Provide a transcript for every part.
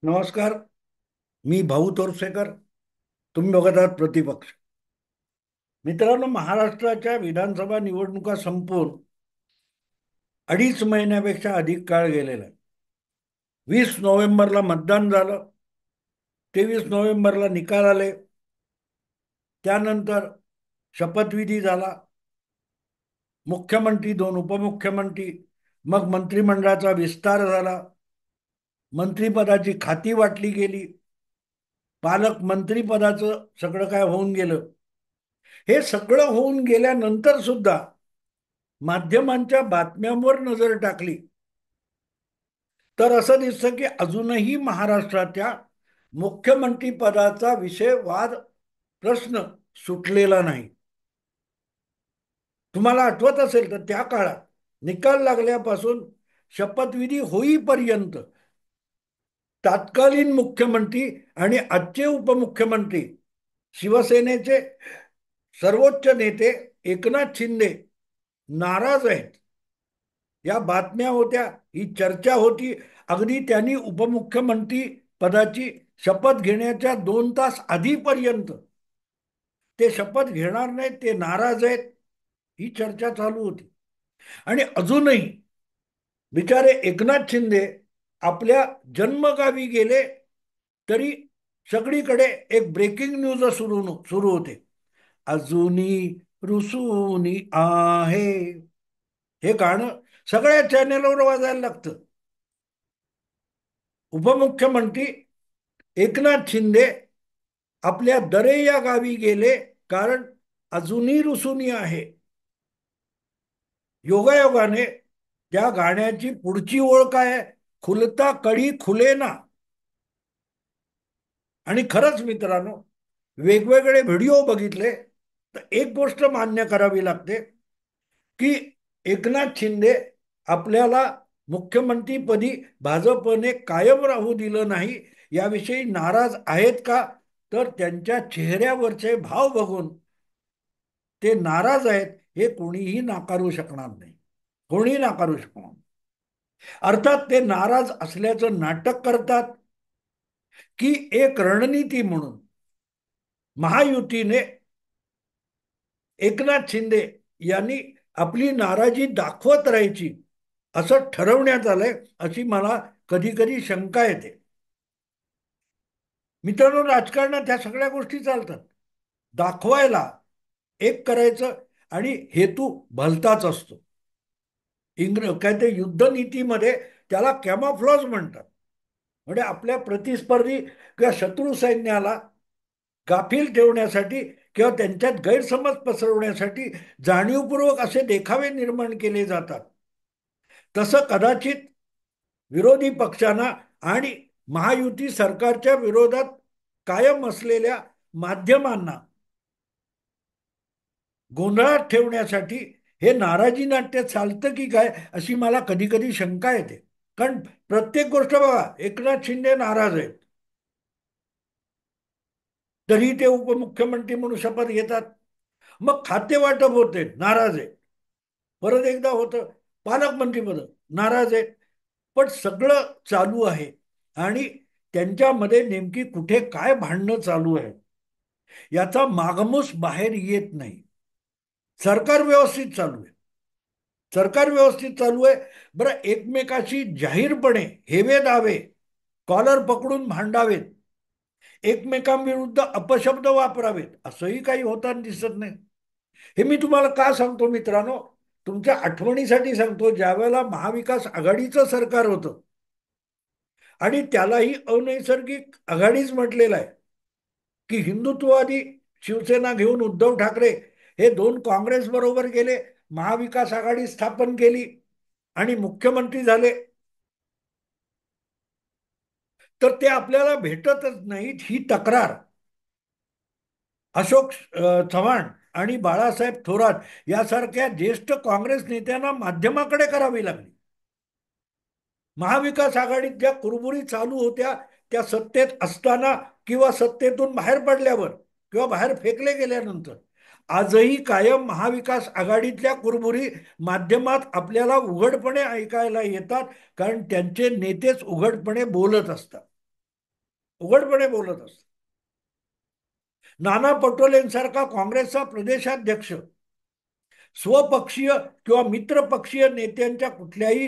नमस्कार. मी भाऊ तोरसेकर. तुम्ही बघत आहात प्रतिपक्ष. मित्रांनो, महाराष्ट्राच्या विधानसभा निवडणुका संपून 2.5 महिन्यापेक्षा अधिक काळ गेलेला आहे. 20 नोव्हेंबरला मतदान झालं. 23 नोव्हेंबरला निकाल आले. त्यानंतर शपथविधी झाला. मुख्यमंत्री, दोन उपमुख्यमंत्री, मग मंत्रिमंडळाचा विस्तार झाला. मंत्रिपदाची खाती वाटली गेली. पालकमंत्रीपदाचं सगळं काय होऊन गेलं. हे सगळं होऊन गेल्यानंतर सुद्धा माध्यमांच्या बातम्यांवर नजर टाकली तर असं दिसतं की अजूनही महाराष्ट्राच्या मुख्यमंत्री पदाचा विषय, वाद, प्रश्न सुटलेला नाही. तुम्हाला आठवत असेल तर त्या काळात निकाल लागल्यापासून शपथविधी होईपर्यंत तत्कालीन मुख्यमंत्री आणि आजचे उपमुख्यमंत्री, शिवसेनेचे सर्वोच्च नेते एकनाथ शिंदे नाराज आहेत, या बातम्या होत्या, ही चर्चा होती. अगदी त्यांनी उपमुख्यमंत्री पदाची शपथ घेण्याच्या 2 तास आधीपर्यंत ते शपथ घेणार नाहीत, ते नाराज आहेत, ही चर्चा चालू होती. आणि अजूनही बिचारे एकनाथ शिंदे आपल्या जन्मगावी गेले तरी सगळीकडे एक ब्रेकिंग न्यूज सुरू होते. अजूनी रुसूनी आहे, हे गाणं सगळ्या चॅनेलवर वाजायला लागतं. उपमुख्यमंत्री एकनाथ शिंदे आपल्या दरे या गावी गेले कारण अजूनही रुसूनी आहे. योगायोगाने त्या गाण्याची पुढची ओळ काय आहे? खुलता कडी खुलेना. आणि खरंच मित्रांनो, वेगवेगळे व्हिडिओ बघितले तर एक गोष्ट मान्य करावी लागते की एकनाथ शिंदे आपल्याला मुख्यमंत्रीपदी भाजपने कायम राहू दिलं नाही, याविषयी नाराज आहेत का? तर त्यांच्या चेहऱ्यावरचे भाव बघून ते नाराज आहेत हे कोणीही नाकारू शकणार नाही. कोणी नाकारू शकणार नाही. अर्थात ते नाराज असल्याचं नाटक करतात की एक रणनीती म्हणून महायुतीने एकनाथ शिंदे यांनी आपली नाराजी दाखवत राहायची असं ठरवण्यात आलंय, अशी मला कधी कधी शंका येते. मित्रांनो, राजकारणात ह्या सगळ्या गोष्टी चालतात. दाखवायला एक करायचं आणि हेतू भलताच असतो. काय ते युद्धनीतीमध्ये त्याला कॅमोफ्लॉज म्हणतात. म्हणजे आपल्या प्रतिस्पर्धी किंवा शत्रू सैन्याला गाफील ठेवण्यासाठी किंवा त्यांच्यात गैरसमज पसरवण्यासाठी जाणीवपूर्वक असे देखावे निर्माण केले जातात. तसं कदाचित विरोधी पक्षांना आणि महायुती सरकारच्या विरोधात कायम असलेल्या माध्यमांना गोंधळात ठेवण्यासाठी हे नाराजी नाट्य चालतं की काय, अशी मला कधी कधी शंका येते. कारण प्रत्येक गोष्ट बघा, एकनाथ शिंदे नाराज आहेत तरी ते उपमुख्यमंत्री म्हणून शपथ घेतात. मग खाते वाटप होते, नाराज आहे. परत एकदा होतं पालकमंत्रीपद, नाराज आहेत. पण सगळं चालू आहे आणि त्यांच्यामध्ये नेमकी कुठे काय भांडणं चालू आहे याचा मागमूस बाहेर येत नाही. सरकार व्यवस्थित चालू आहे. सरकार व्यवस्थित चालू आहे. बरं, एकमेकाशी जाहीरपणे हेवे दावे, कॉलर पकडून भांडावेत, एकमेकांविरुद्ध अपशब्द वापरावेत, असंही काही होताना दिसत नाही. हे मी तुम्हाला का सांगतो मित्रांनो? तुमच्या आठवणीसाठी सांगतो. ज्यावेळेला महाविकास आघाडीचं सरकार होतं आणि त्यालाही अनैसर्गिक आघाडीच म्हटलेलं आहे की हिंदुत्ववादी शिवसेना घेऊन उद्धव ठाकरे हे दोन काँग्रेस बरोबर गेले, महाविकास आघाडी स्थापन केली आणि मुख्यमंत्री झाले, तर ते आपल्याला भेटतच नाहीत, ही तक्रार अशोक चव्हाण आणि बाळासाहेब थोरात यासारख्या ज्येष्ठ काँग्रेस नेत्यांना माध्यमाकडे करावी लागली. महाविकास आघाडीत ज्या कुरबुरी चालू होत्या त्या सत्तेत असताना किंवा सत्तेतून बाहेर पडल्यावर किंवा बाहेर फेकले गेल्यानंतर आजही कायम महाविकास आघाडीतल्या कुरबुरी माध्यमात आपल्याला उघडपणे ऐकायला येतात, कारण त्यांचे नेतेच उघडपणे बोलत असतात. उघडपणे बोलत असतात. नाना पटोलेंसारखा काँग्रेसचा प्रदेशाध्यक्ष स्वपक्षीय किंवा मित्रपक्षीय नेत्यांच्या कुठल्याही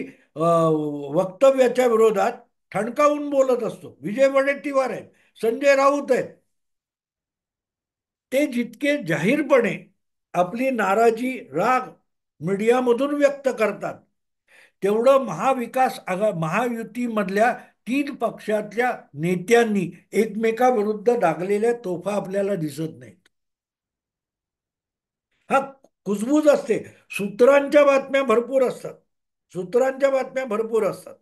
वक्तव्याच्या विरोधात ठणकावून बोलत असतो. विजय वडेट्टीवार आहेत, संजय राऊत आहेत. ते जितके जाहीरपणे आपली नाराजी, राग मीडियामधून व्यक्त करतात, तेवढं महायुतीमधल्या तीन पक्षातल्या नेत्यांनी एकमेकाविरुद्ध दागलेल्या तोफा आपल्याला दिसत नाहीत. हा कुजबूज असते. सूत्रांच्या बातम्या भरपूर असतात. सूत्रांच्या बातम्या भरपूर असतात.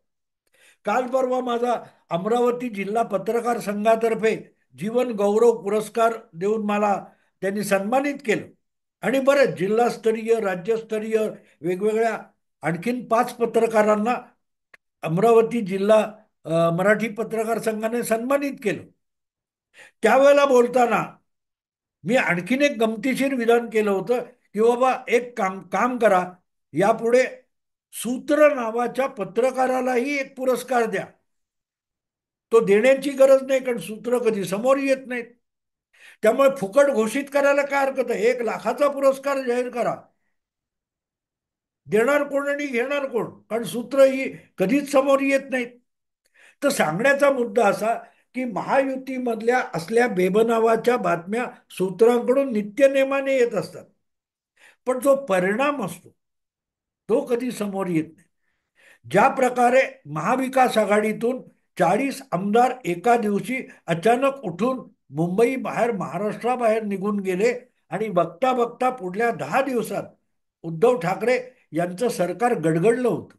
काल परवा माझा अमरावती जिल्हा पत्रकार संघातर्फे जीवन गौरव पुरस्कार देऊन मला त्यांनी सन्मानित केलं. आणि बरेच जिल्हास्तरीय, राज्यस्तरीय वेगवेगळ्या आणखीन 5 पत्रकारांना अमरावती जिल्हा मराठी पत्रकार संघाने सन्मानित केलं. त्यावेळेला बोलताना मी आणखीन एक गमतीशीर विधान केलं होतं की बाबा एक काम काम करा, यापुढे सूत्र नावाच्या पत्रकारालाही एक पुरस्कार द्या. तो देण्याची गरज नाही, कारण सूत्र कधी समोर येत नाहीत. त्यामुळे फुकट घोषित करायला काय हरकत आहे. 1,00,000चा पुरस्कार जाहीर करा. देणार कोण आणि घेणार कोण, कारण सूत्र ही कधीच समोर येत नाहीत. तर सांगण्याचा मुद्दा असा की महायुतीमधल्या असल्या बेबनावाच्या बातम्या सूत्रांकडून नित्यनेमाने येत असतात, पण जो परिणाम असतो तो कधी समोर येत नाही. ज्या प्रकारे महाविकास आघाडीतून 40 आमदार एका दिवशी अचानक उठून मुंबई बाहेर, महाराष्ट्राबाहेर निघून गेले आणि बघता बघता पुढल्या 10 दिवसात उद्धव ठाकरे यांचं सरकार गडगडलं होतं.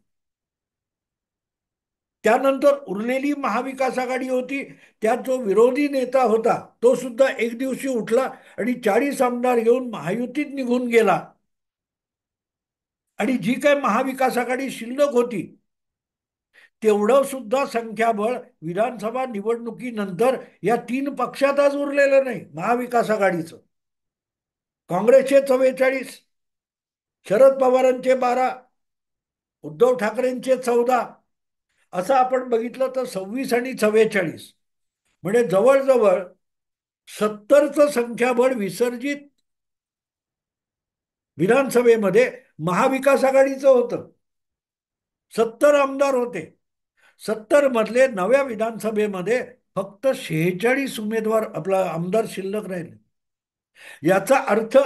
त्यानंतर उरलेली महाविकास आघाडी होती, त्यात जो विरोधी नेता होता तो सुद्धा एक दिवशी उठला आणि 40 आमदार घेऊन महायुतीत निघून गेला. आणि जी काय महाविकास आघाडी शिल्लक होती तेवढं सुद्धा संख्याबळ विधानसभा निवडणुकीनंतर या 3 पक्षात आज उरलेलं नाही. महाविकास आघाडीचं काँग्रेसचे 44, शरद पवारांचे 12, उद्धव ठाकरेंचे 14, असं आपण बघितलं तर 26 आणि 44, म्हणजे जवळजवळ 70चं संख्याबळ विसर्जित विधानसभेमध्ये महाविकास आघाडीचं होतं. 70 आमदार होते. 70 मधले नव्या विधानसभेमध्ये फक्त 46 उमेदवार आपला आमदार शिल्लक राहिले. याचा अर्थ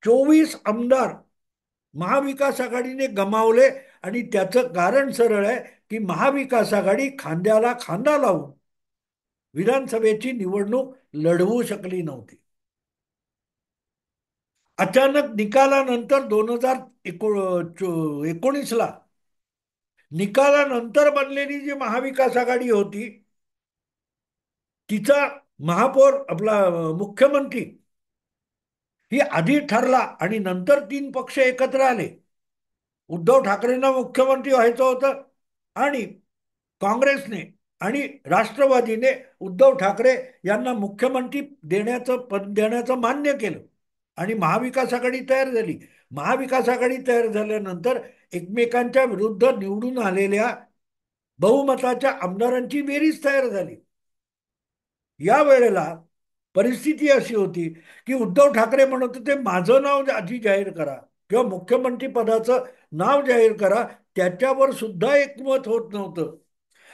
24 आमदार महाविकास आघाडीने गमावले. आणि त्याचं कारण सरळ आहे की महाविकास आघाडी खांद्याला खांदा लावून विधानसभेची निवडणूक लढवू शकली नव्हती. अचानक निकालानंतर 2019ला निकालानंतर बनलेली जी महाविकास आघाडी होती तिचा महापौर आपला मुख्यमंत्री ही आधी ठरला आणि नंतर 3 पक्ष एकत्र आले. उद्धव ठाकरेंना मुख्यमंत्री व्हायचं होतं आणि काँग्रेसने आणि राष्ट्रवादीने उद्धव ठाकरे यांना मुख्यमंत्री देण्याचं मान्य केलं आणि महाविकास आघाडी तयार झाली. महाविकास आघाडी तयार झाल्यानंतर एकमेकांच्या विरुद्ध निवडून आलेल्या बहुमताच्या आमदारांची बेरीज तयार झाली. या वेळेला परिस्थिती अशी होती की उद्धव ठाकरे म्हणत होते माझं नाव आधी जाहीर करा किंवा मुख्यमंत्री पदाचं नाव जाहीर करा. त्याच्यावर सुद्धा एकमत होत नव्हतं.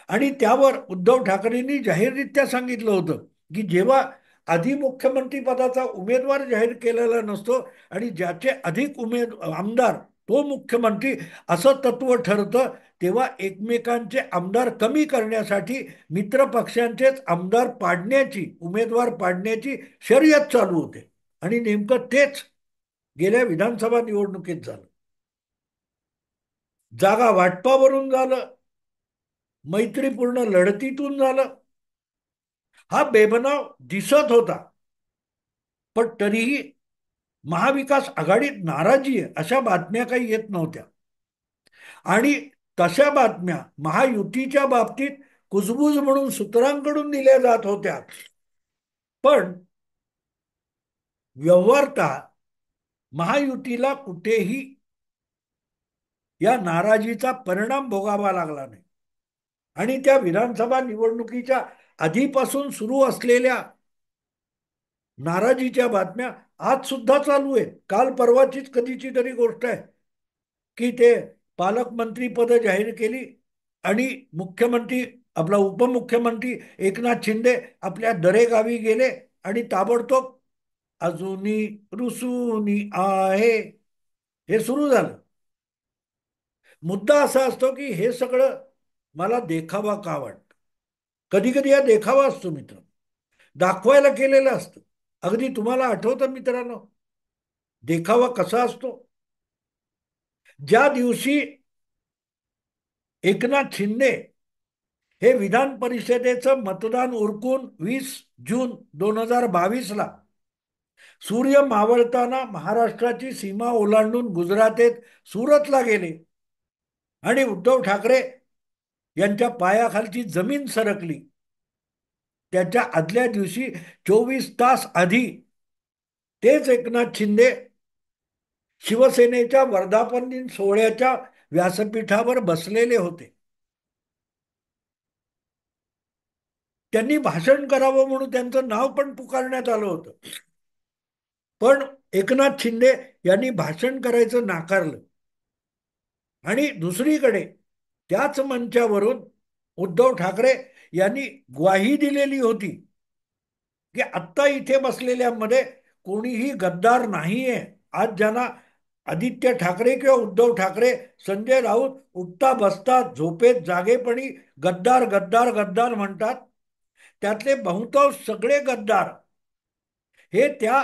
आणि त्यावर उद्धव ठाकरेंनी जाहीररित्या सांगितलं होतं की जेव्हा आधी मुख्यमंत्री पदाचा उमेदवार जाहीर केलेला नसतो आणि ज्याचे अधिक आमदार तो मुख्यमंत्री असं तत्व ठरतं, तेव्हा एकमेकांचे आमदार कमी करण्यासाठी मित्र पक्षांचेच आमदार पाडण्याची, उमेदवार पाडण्याची शर्यत चालू होते. आणि नेमकं तेच गेल्या विधानसभा निवडणुकीत झालं. जागा वाटपावरून झालं, मैत्रीपूर्ण लढतीतून झालं. हा बेबनाव दिसत होता, पण तरीही महाविकास आघाडीत नाराजी आहे अशा बातम्या काही येत नव्हत्या. आणि तशा बातम्या महायुतीच्या बाबतीत कुजबूज म्हणून सूत्रांकडून दिल्या जात होत्या. पण व्यवहारतः महायुतीला कुठेही या नाराजीचा परिणाम भोगावा लागला नाही. आणि त्या विधानसभा निवडणुकीच्या आधीपासून सुरू असलेल्या नाराजीच्या बातम्या आज सुद्धा चालू आहेत. काल परवाचीच कधीची तरी गोष्ट आहे की ते पालकमंत्री पद जाहीर केली आणि मुख्यमंत्री, आपला उपमुख्यमंत्री एकनाथ शिंदे आपल्या दरेगावी गेले आणि ताबडतोब अजूनी रुसूनी आहे हे सुरू झालं. मुद्दा असा असतो की हे सगळं मला देखावा का वाटतं. कधी कधी हा देखावा असतो मित्र, दाखवायला केलेलं असतं. अगदी तुम्हाला आठवतं मित्रांनो, देखावा कसा असतो. ज्या दिवशी एकनाथ शिंदे हे विधान परिषदेचं मतदान उरकून 20 जून 2022 सूर्य मावळताना महाराष्ट्राची सीमा ओलांडून गुजरातेत सुरतला गेले आणि उद्धव ठाकरे यांच्या पायाखालची जमीन सरकली, त्याच्या आदल्या दिवशी 24 तास आधी तेच एकनाथ शिंदे शिवसेनेच्या वर्धापन दिन सोहळ्याच्या व्यासपीठावर बसलेले होते. त्यांनी भाषण करावं म्हणून त्यांचं नाव पण पुकारण्यात आलं होतं. पण एकनाथ शिंदे यांनी भाषण करायचं नाकारलं. आणि दुसरीकडे त्याच मंचावरून उद्धव ठाकरे यांनी ग्वाही दिलेली होती की आत्ता इथे बसलेल्यामध्ये कोणीही गद्दार नाहीये. आज ज्यांना आदित्य ठाकरे किंवा उद्धव ठाकरे, संजय राऊत उठता बसता झोपेत जागेपणी गद्दार गद्दार गद्दार म्हणतात, त्यातले बहुतांश सगळे गद्दार हे त्या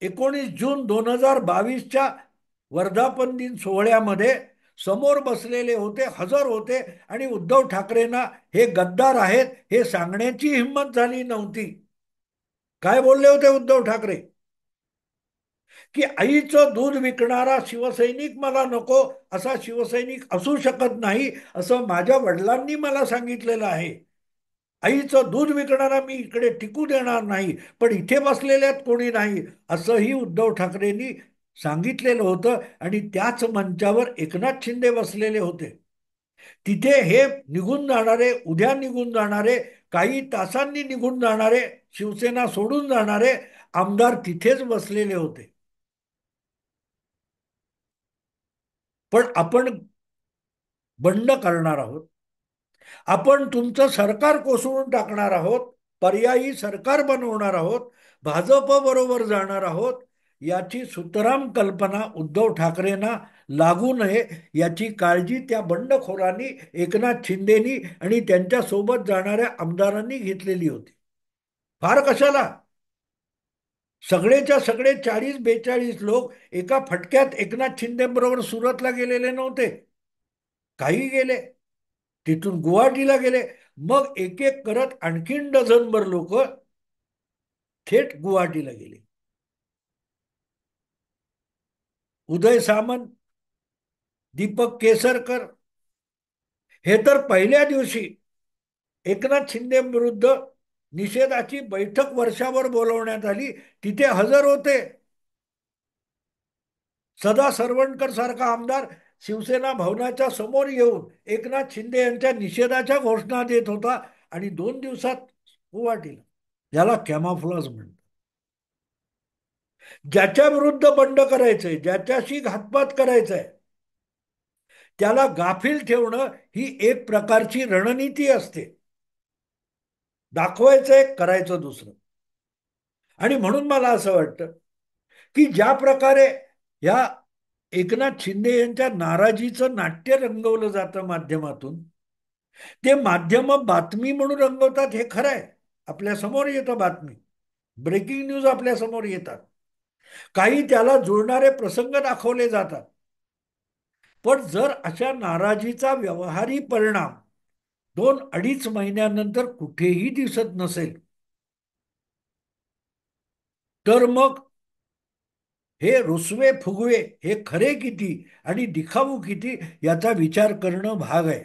19 जून 2022 वर्धापन दिन सोहळ्यामध्ये समोर बसलेले होते, हजर होते आणि उद्धव ठाकरेंना हे गद्दार आहेत हे सांगण्याची हिंमत झाली नव्हती. काय बोलले होते उद्धव ठाकरे की आईचं दूध विकणारा शिवसैनिक मला नको, असा शिवसैनिक असू शकत नाही असं माझ्या वडिलांनी मला सांगितलेलं आहे. आईचं दूध विकणारा मी इकडे टिकू देणार नाही, पण इथे बसलेल्यात कोणी नाही असंही उद्धव ठाकरेंनी सांगितलेलं होतं. आणि त्याच मंचावर एकनाथ शिंदे बसलेले होते. तिथे हे निघून जाणारे, उद्या निघून जाणारे, काही तासांनी निघून जाणारे, शिवसेना सोडून जाणारे आमदार तिथेच बसलेले होते. पण आपण बंड करणार आहोत, आपण तुमचं सरकार कोसळून टाकणार आहोत, पर्यायी सरकार बनवणार आहोत, भाजप बरोबर जाणार आहोत, याची सुतराम कल्पना उद्धव ठाकरेंना लागू नये याची काळजी त्या बंडखोरांनी, एकनाथ शिंदेनी आणि त्यांच्या सोबत जाणाऱ्या आमदारांनी घेतलेली होती. फार कशाला, सगळेच्या सगळे 40-42 लोक एका फटक्यात एकनाथ शिंदे बरोबर सुरतला गेलेले नव्हते. काही गेले, तिथून गुवाहाटीला गेले, मग एक एक करत आणखीन डझनभर लोक थेट गुवाहाटीला गेले. उदय सामंत, दीपक केसरकर हे तर पहिल्या दिवशी एकनाथ शिंदे विरुद्ध निषेधाची बैठक वर्षावर बोलवण्यात आली, तिथे हजर होते. सदा सरवणकर सारखा आमदार शिवसेना भवनाच्या समोर येऊन एकनाथ शिंदे यांच्या निषेधाच्या घोषणा देत होता आणि 2 दिवसात गुवाहाटीला. याला कॅमोफ्लेज म्हणतात. ज्याच्या विरुद्ध बंड करायचंय, ज्याच्याशी घातपात करायचंय, त्याला गाफील ठेवणं ही एक प्रकारची रणनीती असते. दाखवायचंय, करायचं दुसरं. आणि म्हणून मला असं वाटतं की ज्या प्रकारे या एकनाथ शिंदे यांच्या नाराजीचं नाट्य रंगवलं जातं माध्यमातून, ते माध्यम बातमी म्हणून रंगवतात हे खरं आहे. आपल्या समोर येतं बातमी, ब्रेकिंग न्यूज आपल्या समोर येतात, काही त्याला जुळणारे प्रसंग दाखवले जातात. पण जर अशा नाराजीचा व्यवहारी परिणाम 2-2.5 महिन्यानंतर कुठेही दिसत नसेल, तर मग हे रुसवे फुगवे हे खरे किती आणि दिखाऊ किती याचा विचार करणं भाग आहे.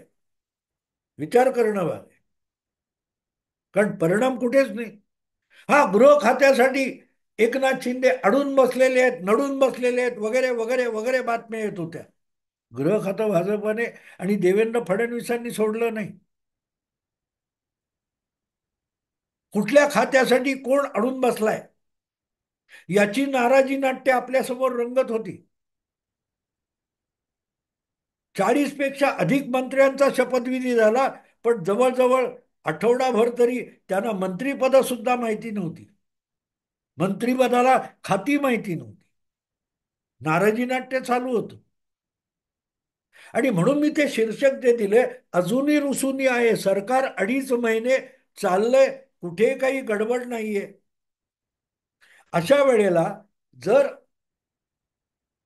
विचार करणं भाग आहे. कारण परिणाम कुठेच नाही. हा, गृह खात्यासाठी एकनाथ शिंदे अडून बसलेले आहेत, नडून बसलेले आहेत, वगैरे वगैरे वगैरे बातम्या येत होत्या. गृह खातं भाजपने आणि देवेंद्र फडणवीसांनी सोडलं नाही. कुठल्या खात्यासाठी कोण अडून बसलाय याची नाराजी नाट्य आपल्यासमोर रंगत होती. 40 पेक्षा अधिक मंत्र्यांचा शपथविधी झाला, पण जवळजवळ आठवडाभर तरी त्यांना मंत्रिपद सुद्धा माहिती नव्हती. मंत्रिपदाला खाती माहिती नव्हती. नाराजी नाट्य चालू होतं. आणि म्हणून मी ते शीर्षक जे दिले, अजूनही रुसूनी आहे, सरकार 2.5 महिने चाललंय, कुठे काही गडबड नाहीये. अशा वेळेला जर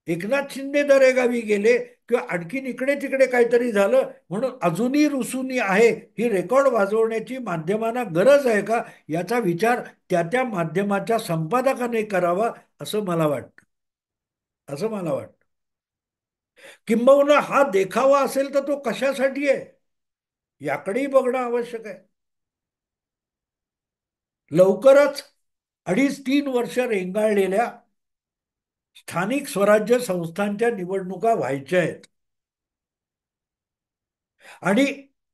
एकनाथ शिंदे दरेगावी गेले किंवा आणखीन इकडे तिकडे काहीतरी झालं म्हणून अजूनही रुसूनी आहे, ही रेकॉर्ड वाजवण्याची माध्यमांना गरज आहे का, याचा विचार त्या त्या माध्यमाच्या संपादकाने करावा, असं मला वाटतं. असं मला वाटतं. किंबहुना हा देखावा असेल तर तो कशासाठी आहे, याकडेही बघणं आवश्यक आहे. लवकरच 2.5-3 वर्ष रेंगाळलेल्या स्थानिक स्वराज्य संस्थांच्या निवडणुका व्हायच्या आहेत. आणि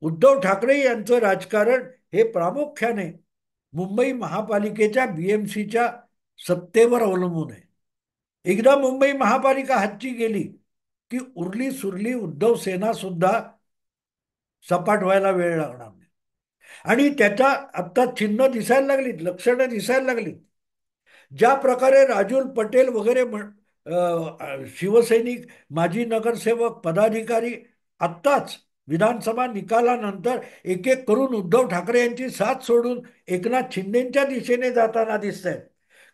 उद्धव ठाकरे यांचं राजकारण हे प्रामुख्याने मुंबई महापालिकेच्या बीएमसीच्या सत्तेवर अवलंबून आहे. एकदा मुंबई महापालिका हातची गेली की उरली सुरली उद्धव सेना सुद्धा सपाट व्हायला वेळ लागणार नाही. आणि त्याच्या आता चिन्ह दिसायला लागलीत, लक्षणं दिसायला लागलीत. ज्या प्रकारे राजूल पटेल वगैरे शिवसैनिक, माजी नगरसेवक, पदाधिकारी आत्ताच विधानसभा निकालानंतर एक एक करून उद्धव ठाकरे यांची साथ सोडून एकनाथ शिंदेच्या दिशेने जाताना दिसत आहेत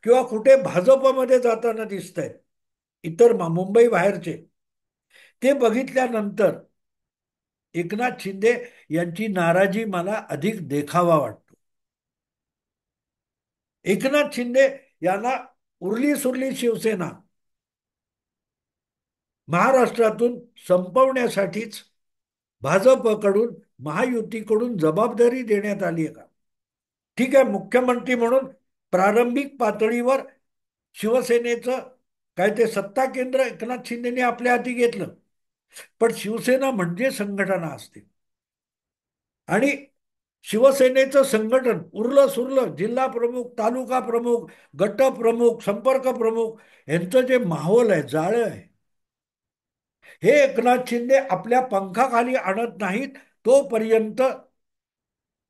किंवा कुठे भाजपमध्ये जाताना दिसत आहेत, इतर मुंबई बाहेरचे, ते बघितल्यानंतर एकनाथ शिंदे यांची नाराजी मला अधिक देखावा वाटतो. एकनाथ शिंदे यांना उरली सुरली शिवसेना महाराष्ट्रातून संपवण्यासाठीच भाजपकडून, महायुतीकडून जबाबदारी देण्यात आली आहे का? ठीक आहे, मुख्यमंत्री म्हणून प्रारंभिक पातळीवर शिवसेनेचं काय ते सत्ता केंद्र एकनाथ शिंदेने आपल्या हाती घेतलं. पण शिवसेना म्हणजे संघटना असते. आणि शिवसेनेचं संघटन उरलं सुरलं, जिल्हा प्रमुख, तालुका प्रमुख, गट प्रमुख, संपर्क प्रमुख यांचं जे माहोल आहे, जाळं आहे, हे एकनाथ शिंदे आपल्या पंखाखाली आणत नाहीत तोपर्यंत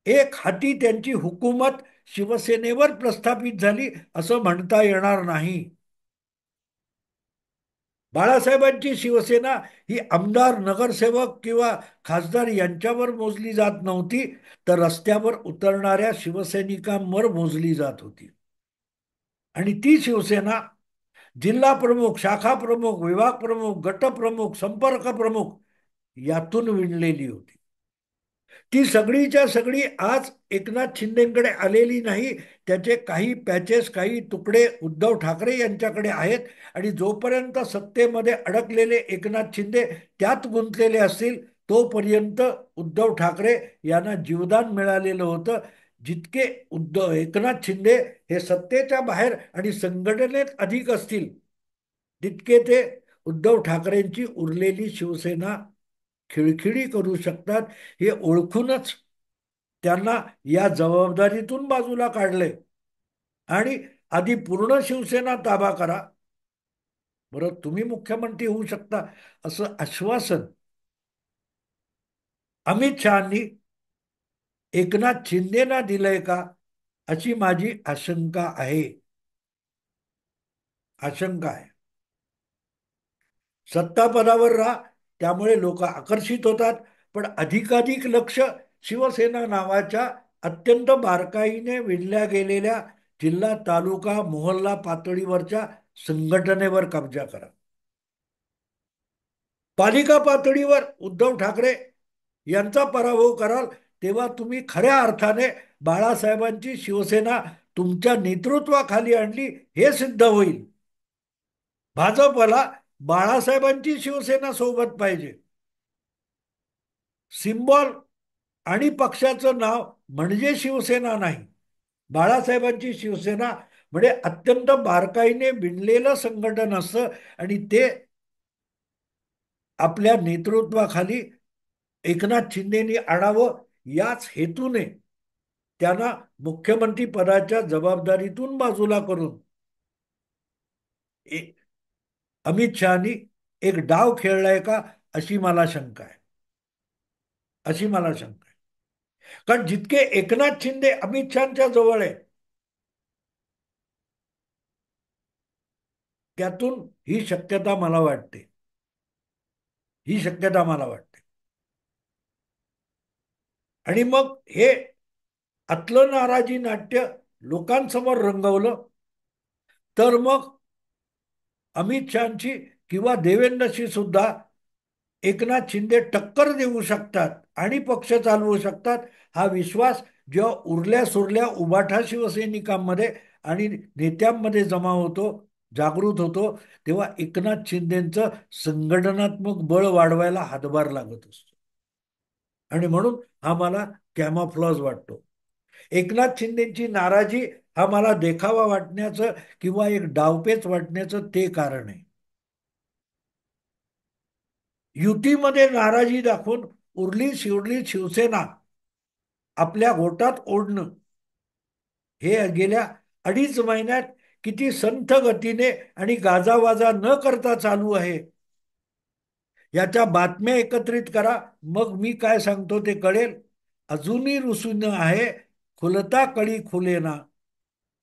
एक हाती त्यांची हुकूमत शिवसेनेवर प्रस्थापित झाली असं म्हणता येणार नाही. बाळासाहेबांची शिवसेना ही आमदार, नगरसेवक किंवा खासदार यांच्यावर मोजली जात नव्हती, तर रस्त्यावर उतरणाऱ्या शिवसैनिकांवर मोजली जात होती. आणि ती शिवसेना जिल्हा प्रमुख, शाखा प्रमुख, विभाग प्रमुख, गट प्रमुख, संपर्क प्रमुख यातून विणलेली होती. ती सगळीच्या सगळी आज एकनाथ शिंदेकडे आलेली नाही. त्याचे काही पॅचेस, काही तुकडे उद्धव ठाकरे यांच्याकडे आहेत. आणि जोपर्यंत सत्तेमध्ये अडकलेले एकनाथ शिंदे त्यात गुंतलेले असतील तोपर्यंत उद्धव ठाकरे यांना जीवदान मिळालेलं होतं. जितके एकनाथ शिंदे हे सत्तेच्या बाहेर आणि संघटनेत अधिक असतील तितके ते उद्धव ठाकरेंची उरलेली शिवसेना खिळखिळी करू शकतात, हे ओळखूनच त्यांना या जबाबदारीतून बाजूला काढले. आणि आधी पूर्ण शिवसेना ताबा करा, बरं तुम्ही मुख्यमंत्री होऊ शकता, असं आश्वासन अमित शहानी एकनाथ शिंदेना दिलंय का, अशी माझी आशंका आहे. आशंका आहे. सत्तापदावर राहा, त्यामुळे लोक आकर्षित होतात, पण अधिकाधिक लक्ष शिवसेना नावाच्या अत्यंत बारकाईने विणल्या गेलेल्या जिल्हा, तालुका, मोहल्ला पातळीवरच्या संघटनेवर कब्जा करा. पालिका पातळीवर उद्धव ठाकरे यांचा पराभव कराल तेव्हा तुम्ही खऱ्या अर्थाने बाळासाहेबांची शिवसेना तुमच्या नेतृत्वाखाली आणली हे सिद्ध होईल. भाजपला बाळासाहेबांची शिवसेना सोबत पाहिजे. सिम्बॉल आणि पक्षाचं नाव म्हणजे शिवसेना नाही. बाळासाहेबांची शिवसेना म्हणजे अत्यंत बारकाईने विणलेलं संघटन असतं आणि ते आपल्या नेतृत्वाखाली एकनाथ शिंदेनी आणावं याच हेतूने त्यांना मुख्यमंत्री पदाच्या जबाबदारीतून बाजूला करून अमित शहानी एक डाव खेळलाय का, अशी मला शंका आहे. अशी मला शंका आहे. कारण जितके एकनाथ शिंदे अमित शहाच्या जवळ आहे, त्यातून ही शक्यता मला वाटते. ही शक्यता मला वाटते. आणि मग हे आतलं नाराजी नाट्य लोकांसमोर रंगवलं, तर मग अमित शहाची किंवा देवेंद्रशी सुद्धा एकनाथ शिंदे टक्कर देऊ शकतात आणि पक्ष चालवू शकतात. हा विश्वास जेव्हा उरल्या सुरल्या उबाठा शिवसैनिकांमध्ये आणि नेत्यांमध्ये जमा होतो, जागृत होतो, तेव्हा एकनाथ शिंदेचं संघटनात्मक बळ वाढवायला हातभार लागत असतो. आणि म्हणून हा मला कॅमोफ्लॉज वाटतो. एकनाथ शिंदेची नाराजी हा मला देखावा वाटण्याचं किंवा एक डावपेच वाटण्याचं ते कारण आहे. युतीमध्ये नाराजी दाखवून उरली शिवरली शिवसेना आपल्या घोटात ओढणं हे गेल्या 2.5 महिन्यात किती संथ गतीने आणि गाजावाजा न करता चालू आहे, याच्या बातम्या एकत्रित करा. मग मी काय सांगतो ते कळेल. अजूनही रुसून आहे, खुलता कळी खुलेना.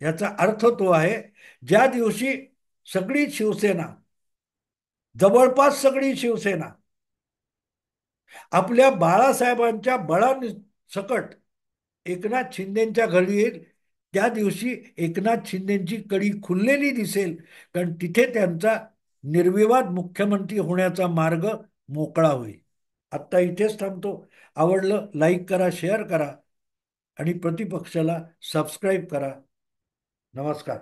याचा अर्थ तो आहे, ज्या दिवशी सगळी शिवसेना, जवळपास सगळी शिवसेना आपल्या बाळासाहेबांच्या बळासकट एकनाथ शिंदेच्या घरी येईल, त्या दिवशी एकनाथ शिंदेची कडी खुललेली दिसेल. कारण तिथे त्यांचा निर्विवाद मुख्यमंत्री होण्याचा मार्ग मोकळा होईल. आत्ता इथेच थांबतो. आवडलं लाईक करा, शेअर करा आणि प्रतिपक्षाला सबस्क्राईब करा. नमस्कार.